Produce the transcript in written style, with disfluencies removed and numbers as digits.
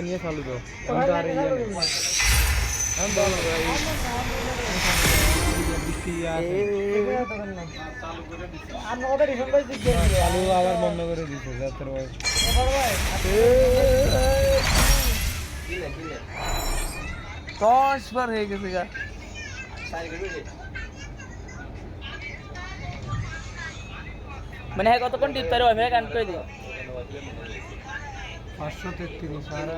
নিয়ে চালু দাও আবার বন্ধ করে দিচ্ছে যাত্রা ভাই 10 বার হয়ে গেছে গা মানে হ্যাঁ কতক্ষণ টিপতে পারো ওইভাবে কানেক্ট করে দিই 533 সারা